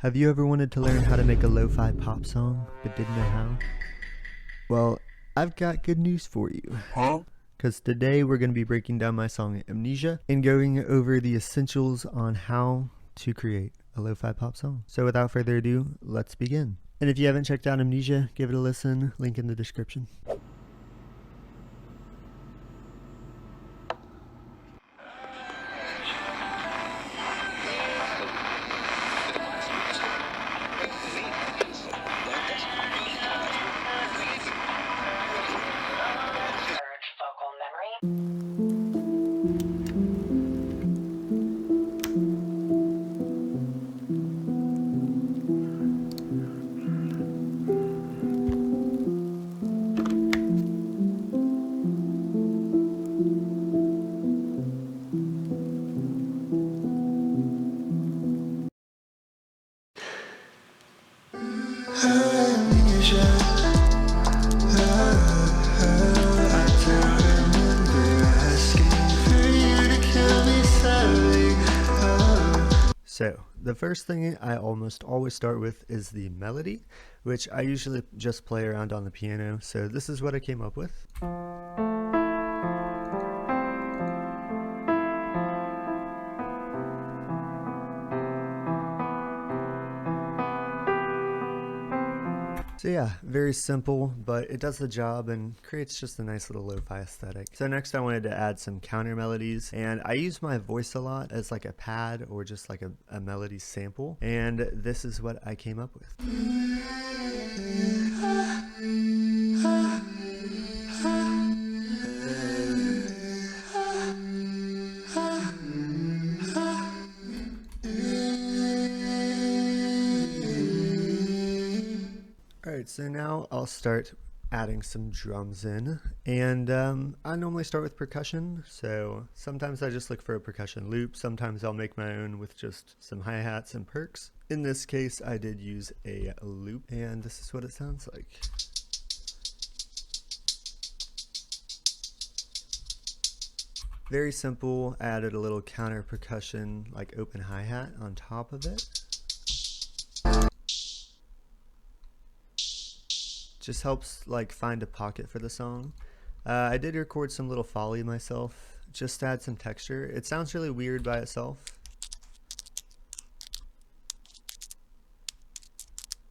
Have you ever wanted to learn how to make a lo-fi pop song, but didn't know how? Well, I've got good news for you. Because today we're going to be breaking down my song Amnesia and going over the essentials on how to create a lo-fi pop song. So without further ado, let's begin. And if you haven't checked out Amnesia, give it a listen, link in the description. So, the first thing I almost always start with is the melody, which I usually just play around on the piano. So this is what I came up with. So yeah, very simple, but it does the job and creates just a nice little lo-fi aesthetic. So next I wanted to add some counter melodies, and I use my voice a lot as like a pad or just like a melody sample, and this is what I came up with. Alright, so now I'll start adding some drums in, and I normally start with percussion. So sometimes I just look for a percussion loop, sometimes I'll make my own with just some hi-hats and perks. In this case I did use a loop, and this is what it sounds like. Very simple. I added a little counter percussion like open hi-hat on top of it. Just helps like find a pocket for the song. I did record some little foley myself just to add some texture. It sounds really weird by itself,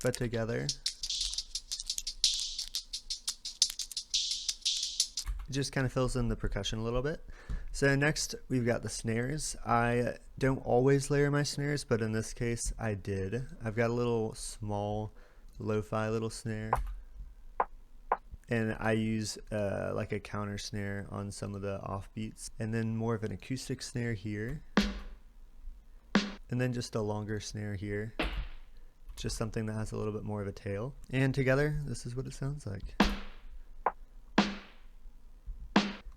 but together it just kind of fills in the percussion a little bit. So next we've got the snares. I don't always layer my snares, but in this case I did. I've got a little small lo-fi little snare, and I use like a counter snare on some of the offbeats, and then more of an acoustic snare here, and then just a longer snare here, just something that has a little bit more of a tail. And together this is what it sounds like.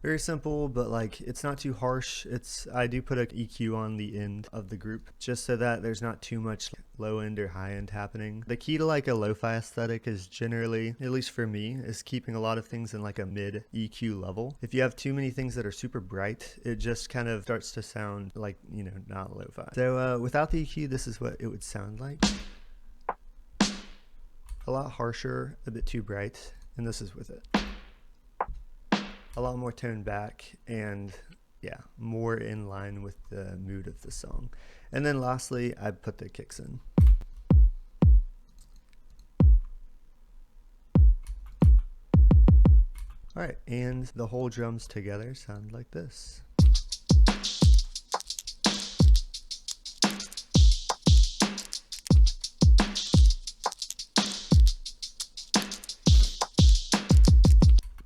Very simple, but like it's not too harsh. I do put an EQ on the end of the group just so that there's not too much low end or high end happening. The key to like a lo-fi aesthetic is generally, at least for me, is keeping a lot of things in like a mid EQ level. If you have too many things that are super bright, it just kind of starts to sound like, you know, not lo-fi. So without the EQ, this is what it would sound like. A lot harsher, a bit too bright, and this is with it. A lot more toned back, and yeah, more in line with the mood of the song. And then lastly, I put the kicks in. Alright, and the whole drums together sound like this.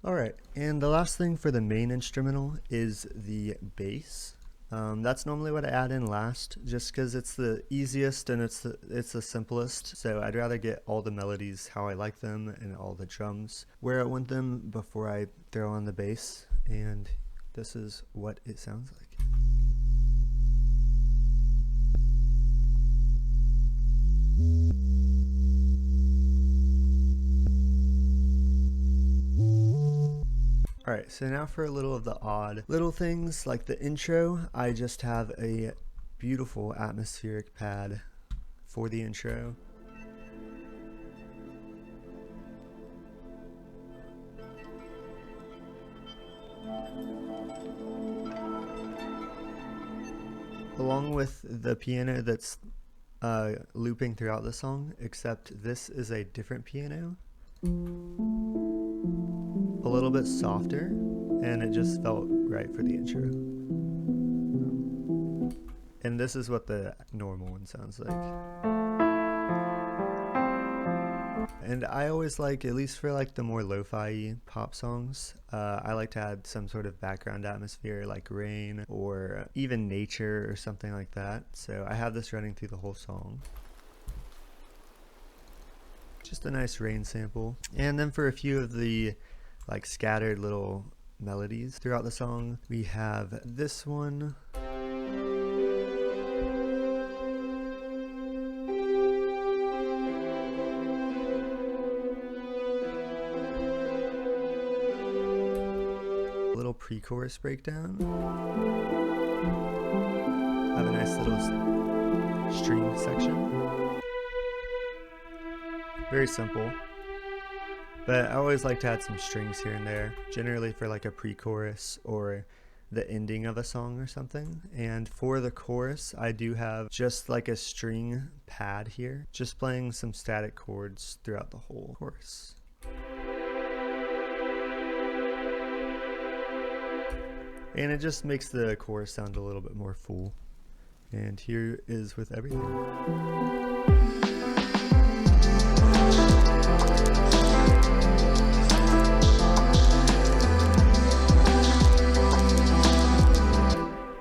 Alright, and the last thing for the main instrumental is the bass. That's normally what I add in last, just because it's the easiest and it's the simplest. So I'd rather get all the melodies how I like them and all the drums where I want them before I throw on the bass. And this is what it sounds like. Alright, so now for a little of the odd little things, like the intro. I just have a beautiful atmospheric pad for the intro. Along with the piano that's looping throughout the song, except this is a different piano, a little bit softer, and it just felt right for the intro. And this is what the normal one sounds like. And I always like, at least for like the more lo-fi pop songs, I like to add some sort of background atmosphere like rain or even nature or something like that. So I have this running through the whole song. Just a nice rain sample. And then for a few of the like scattered little melodies throughout the song, we have this one. Little pre-chorus breakdown. Have a nice little string section. Very simple, but I always like to add some strings here and there, generally for like a pre-chorus or the ending of a song or something. And for the chorus, I do have just like a string pad here, just playing some static chords throughout the whole chorus. And it just makes the chorus sound a little bit more full. And here is with everything.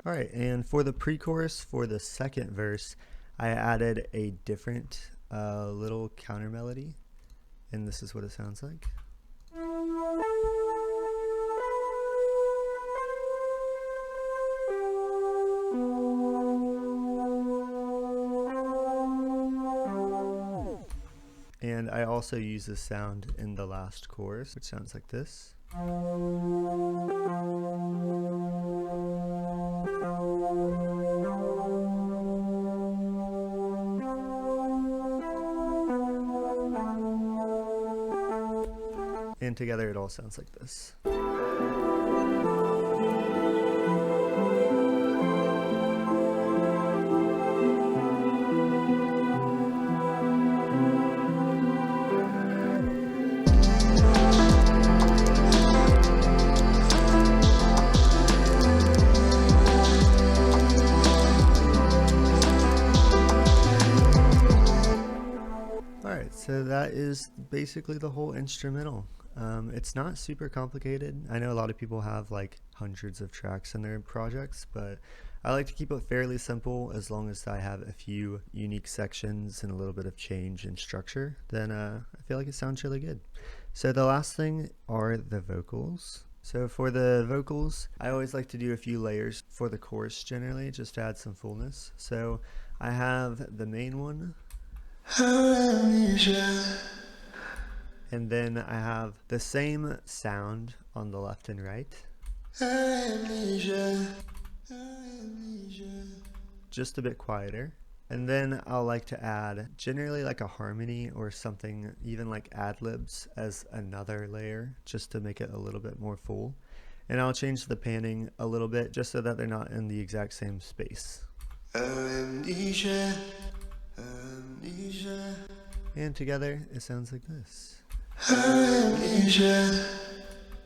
Alright, and for the pre-chorus, for the second verse, I added a different little counter melody. And this is what it sounds like. And I also use this sound in the last chorus, which sounds like this. And together it all sounds like this. So that is basically the whole instrumental. It's not super complicated. I know a lot of people have like hundreds of tracks in their projects, but I like to keep it fairly simple. As long as I have a few unique sections and a little bit of change in structure, then I feel like it sounds really good. So the last thing are the vocals. So for the vocals, I always like to do a few layers for the chorus generally, just to add some fullness. So I have the main one. And then I have the same sound on the left and right. Just a bit quieter. And then I'll like to add generally like a harmony or something, even like ad-libs as another layer, just to make it a little bit more full. And I'll change the panning a little bit just so that they're not in the exact same space. And together it sounds like this.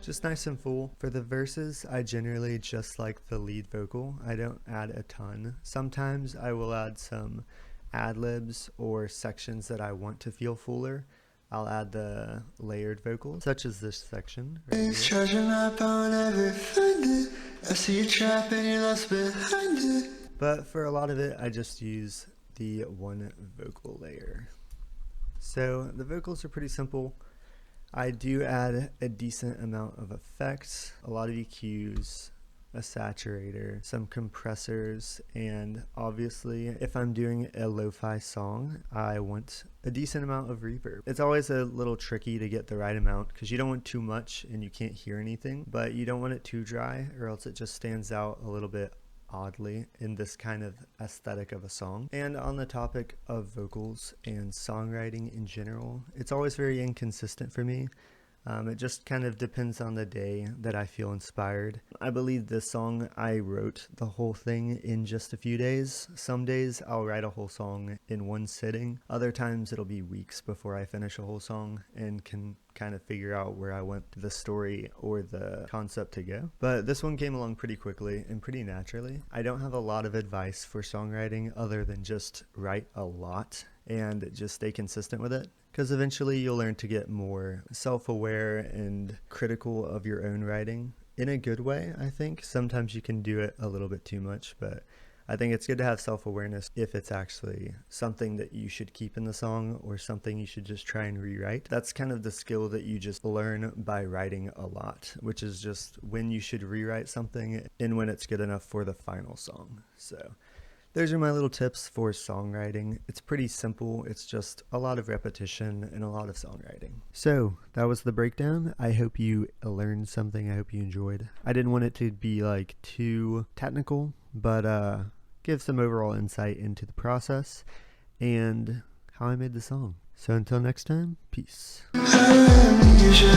Just nice and full. For the verses, I generally just like the lead vocal. I don't add a ton. Sometimes I will add some ad-libs or sections that I want to feel fuller. I'll add the layered vocals, such as this section right here. But for a lot of it, I just use the one vocal layer. So the vocals are pretty simple. I do add a decent amount of effects, a lot of EQs, a saturator, some compressors, and obviously if I'm doing a lo-fi song, I want a decent amount of reverb. It's always a little tricky to get the right amount because you don't want too much and you can't hear anything, but you don't want it too dry or else it just stands out a little bit oddly in this kind of aesthetic of a song. And on the topic of vocals and songwriting in general, it's always very inconsistent for me. It just kind of depends on the day that I feel inspired. I believe this song, I wrote the whole thing in just a few days. Some days I'll write a whole song in one sitting. Other times it'll be weeks before I finish a whole song and can kind of figure out where I want the story or the concept to go. But this one came along pretty quickly and pretty naturally. I don't have a lot of advice for songwriting other than just write a lot and just stay consistent with it, because eventually you'll learn to get more self-aware and critical of your own writing in a good way. I think sometimes you can do it a little bit too much, but I think it's good to have self-awareness if it's actually something that you should keep in the song or something you should just try and rewrite. That's kind of the skill that you just learn by writing a lot, which is just when you should rewrite something and when it's good enough for the final song. So those are my little tips for songwriting. It's pretty simple. It's just a lot of repetition and a lot of songwriting. So that was the breakdown. I hope you learned something. I hope you enjoyed. I didn't want it to be like too technical, but give some overall insight into the process and how I made the song. So until next time, peace. Amnesia.